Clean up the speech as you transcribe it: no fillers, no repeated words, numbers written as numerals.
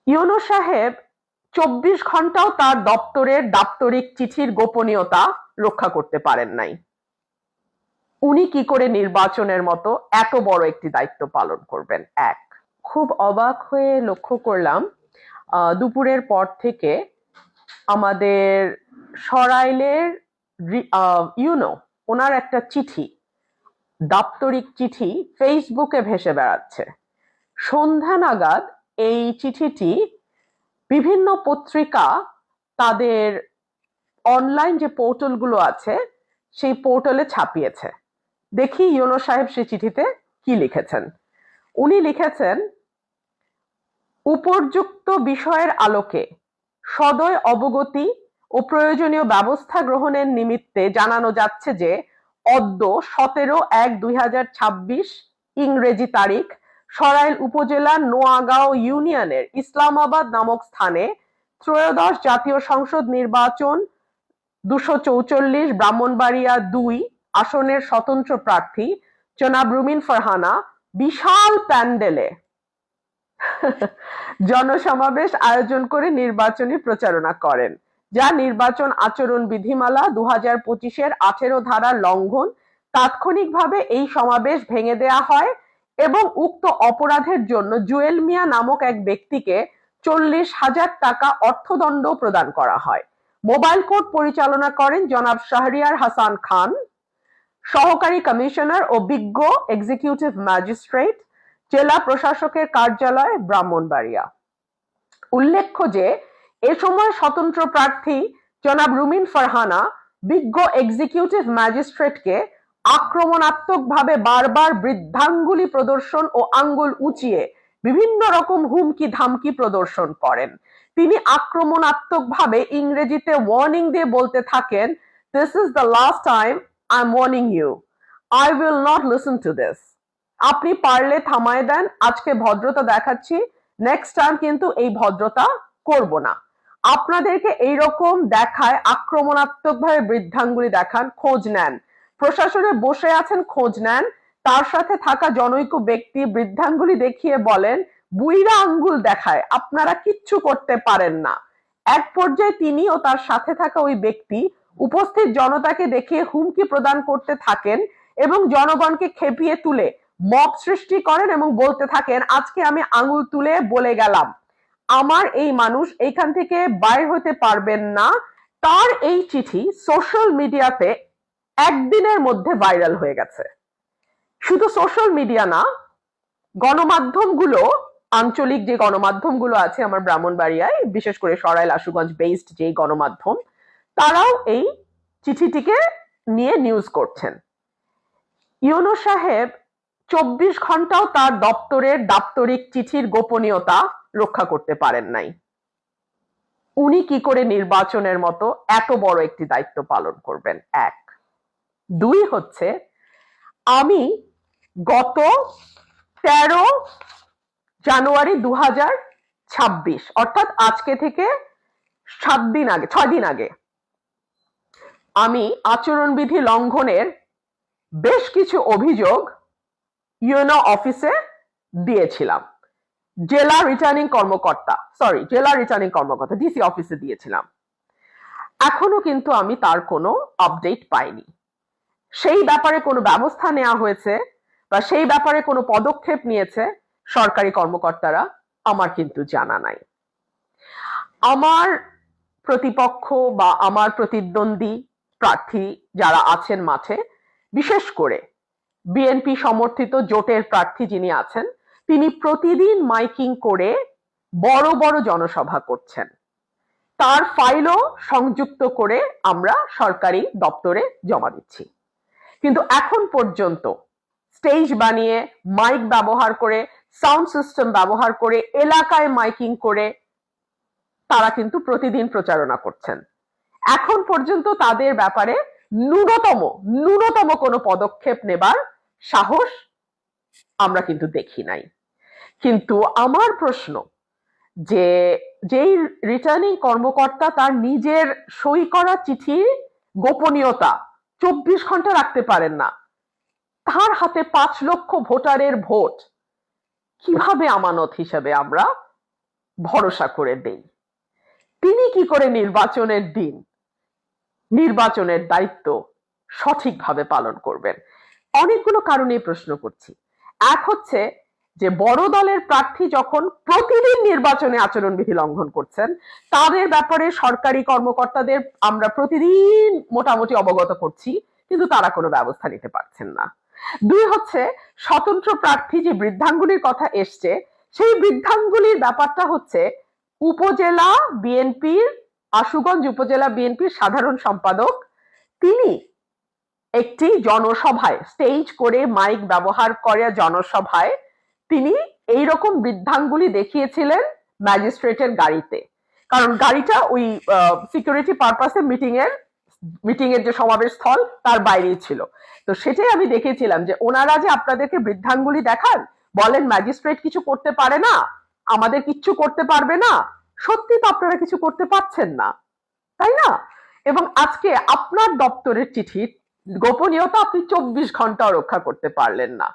ইউনূস সাহেব ২৪ ঘন্টাও তার দপ্তরের দাপ্তরিক চিঠির গোপনীয়তা রক্ষা করতে পারেন নাই। উনি কি করে নির্বাচনের মতো এত বড় একটি দায়িত্ব পালন করবেন? এক, খুব অবাক হয়ে লক্ষ্য করলাম দুপুরের পর থেকে আমাদের সরাইলের ইউনো ওনার একটা চিঠি, দাপ্তরিক চিঠি ফেসবুকে ভেসে বেড়াচ্ছে। সন্ধ্যা নাগাদ এই চিঠিটি বিভিন্ন পত্রিকা তাদের অনলাইন যে পোর্টালগুলো আছে সেই পোর্টালে ছাপিয়েছে। দেখি ইউনূস সাহেব সেই চিঠিতে কি লিখেছেন। উনি লিখেছেন, উপর্যুক্ত বিষয়ের আলোকে সদয় অবগতি ও প্রয়োজনীয় ব্যবস্থা গ্রহণের নিমিত্তে জানানো যাচ্ছে যে অদ্য 17/1/2026 ইংরেজি তারিখ সরাইল উপজেলার নোয়াগাঁও ইউনিয়নের ইসলামাবাদ নামক স্থানে ত্রয়োদশ জাতীয় সংসদ নির্বাচন ২৪৪ ব্রাহ্মণবাড়িয়া ২ আসনের স্বতন্ত্র প্রার্থী জনাব রুমিন ফারহানা বিশাল প্যান্ডেলে জনসমাবেশ আয়োজন করে নির্বাচনী প্রচারণা করেন, যা নির্বাচন আচরণ বিধিমালা ২০২৫-এর ১৮ ধারার লঙ্ঘন। তাৎক্ষণিকভাবে এই সমাবেশ ভেঙে দেয়া হয় এবং উক্ত অপরাধের জন্য জুয়েল মিয়া নামক এক ব্যক্তিকে ৪০,০০০ টাকা অর্থদণ্ড প্রদান করা হয়। মোবাইল কোর্ট পরিচালনা করেন জনাব শাহরিয়ার হাসান খান, সহকারী কমিশনার ও বিজ্ঞ এক্সিকিউটিভ ম্যাজিস্ট্রেট, জেলা প্রশাসকের কার্যালয়, ব্রাহ্মণবাড়িয়া। উল্লেখ্য যে এ সময় স্বতন্ত্র প্রার্থী জনাব রুমিন ফারহানা বিজ্ঞ এক্সিকিউটিভ ম্যাজিস্ট্রেটকে আক্রমণাত্মকভাবে বারবার বৃদ্ধাঙ্গুলি প্রদর্শন ও আঙ্গুল উঁচিয়ে বিভিন্ন রকম হুমকি ধামকি প্রদর্শন করেন। তিনি আক্রমণাত্মকভাবে ইংরেজিতে ওয়ার্নিং দিয়ে বলতে থাকেন, "This is the last time I'm warning you. I will not listen to this. আপনি পারলে থামায় দেন, আজকে ভদ্রতা দেখাচ্ছি, নেক্সট টাইম কিন্তু এই ভদ্রতা করব না। আপনাদেরকে এইরকম দেখায় আক্রমণাত্মকভাবে বৃদ্ধাঙ্গুলি দেখান, খোঁজ নেন। প্রশাসনে বসে আছেন, খোঁজ নেন। তার সাথে থাকা জনৈক ব্যক্তি বৃদ্ধাঙ্গুলি দেখিয়ে বলেন, বুইড়া আঙ্গুল দেখায়, আপনারা কিচ্ছু করতে পারেন না।" এক পর্যায়ে তিনি ও তার সাথে থাকা ওই ব্যক্তি উপস্থিত জনতাকে দেখিয়ে হুমকি প্রদান করতে থাকেন এবং জনগণকে খেপিয়ে তুলে মব সৃষ্টি করেন এবং বলতে থাকেন, "আজকে আমি আঙুল তুলে বলে গেলাম, আমার এই মানুষ এইখান থেকে বাইর হতে পারবেন না।" তার এই চিঠি সোশ্যাল মিডিয়াতে একদিনের মধ্যে ভাইরাল হয়ে গেছে। শুধু সোশ্যাল মিডিয়া না, গণমাধ্যমগুলো, আঞ্চলিক যে গণমাধ্যমগুলো আছে আমার ব্রাহ্মণবাড়িয়ায়, বিশেষ করে সরাইল আশুগঞ্জ বেসড যে গণমাধ্যম, তারাও এই চিঠিটিকে নিয়ে নিউজ করছেন। ইউনূস সাহেব ২৪ ঘন্টাও তার দপ্তরের দাপ্তরিক চিঠির গোপনীয়তা রক্ষা করতে পারেন নাই। উনি কি করে নির্বাচনের মতো এত বড় একটি দায়িত্ব পালন করবেন? এক। দুই হচ্ছে, আমি গত ১৩ জানুয়ারি ২০২৬ অর্থাৎ আজকে থেকে ৬ দিন আগে আমি আচরণবিধি লঙ্ঘনের বেশ কিছু অভিযোগ ইউনো অফিসে দিয়েছিলাম। জেলা রিটার্নিং কর্মকর্তা ডিসি অফিসে দিয়েছিলাম। এখনো কিন্তু আমি তার কোনো আপডেট পাইনি। সেই ব্যাপারে কোনো ব্যবস্থা নেওয়া হয়েছে বা সেই ব্যাপারে কোনো পদক্ষেপ নিয়েছে সরকারি কর্মকর্তারা, আমার কিন্তু জানা নাই। আমার প্রতিপক্ষ বা আমার প্রতিদ্বন্দ্বী প্রার্থী যারা আছেন মাঠে, বিশেষ করে বিএনপি সমর্থিত জোটের প্রার্থী যিনি আছেন, তিনি প্রতিদিন মাইকিং করে বড় বড় জনসভা করছেন। তার ফাইলও সংযুক্ত করে আমরা সরকারি দপ্তরে জমা দিচ্ছি। কিন্তু এখন পর্যন্ত স্টেজ বানিয়ে, মাইক ব্যবহার করে, সাউন্ড সিস্টেম ব্যবহার করে, এলাকায় মাইকিং করে তারা কিন্তু প্রতিদিন প্রচারণা করছেন। এখন পর্যন্ত তাদের ব্যাপারে ন্যূনতম কোনো পদক্ষেপ নেবার সাহস আমরা কিন্তু দেখি নাই। কিন্তু আমার প্রশ্ন, যে যেই রিটার্নিং কর্মকর্তা তার নিজের সই করা চিঠির গোপনীয়তা ২৪ ঘন্টা রাখতে পারেন না, তার হাতে ৫ লক্ষ ভোটারের ভোট কিভাবে আমানত হিসেবে আমরা ভরসা করে দেই। তিনি কি করে নির্বাচনের দিন নির্বাচনের দায়িত্ব সঠিকভাবে পালন করবেন? অনেকগুলো কারণেই প্রশ্ন করছি। এক হচ্ছে যে বড় দলের প্রার্থী যখন প্রতিদিন নির্বাচনে আচরণবিধি লঙ্ঘন করছেন, তাদের ব্যাপারে সরকারি কর্মকর্তাদের আমরা প্রতিদিন মোটামুটি অবগত করছি, কিন্তু তারা কোনো ব্যবস্থা নিতে পারছেন না। দুই হচ্ছে স্বতন্ত্র প্রার্থী যে বৃদ্ধাঙ্গুলির কথা এসছে, সেই বৃদ্ধাঙ্গুলির ব্যাপারটা হচ্ছে উপজেলা বিএনপির, আশুগঞ্জ উপজেলা বিএনপির সাধারণ সম্পাদক, তিনি একটি জনসভায় স্টেজ করে মাইক ব্যবহার করে জনসভায় তিনি এইরকম বৃদ্ধাঙ্গুলি দেখিয়েছিলেন ম্যাজিস্ট্রেটের গাড়িতে। কারণ গাড়িটা ওই সিকিউরিটি পারপাসে মিটিং এর যে সমাবেশ স্থল তার বাইরেই ছিল। তো সেটাই আমি দেখেছিলাম যে ওনারা যে আপনাদেরকে বৃদ্ধাঙ্গুলি দেখান, বলেন ম্যাজিস্ট্রেট কিছু করতে পারে না, আমাদের কিচ্ছু করতে পারবে না, সত্যি তো আপনারা কিছু করতে পারছেন না, তাই না? এবং আজকে আপনার দপ্তরের চিঠির গোপনীয়তা আপনি 24 ঘন্টা রক্ষা করতে পারলেন না।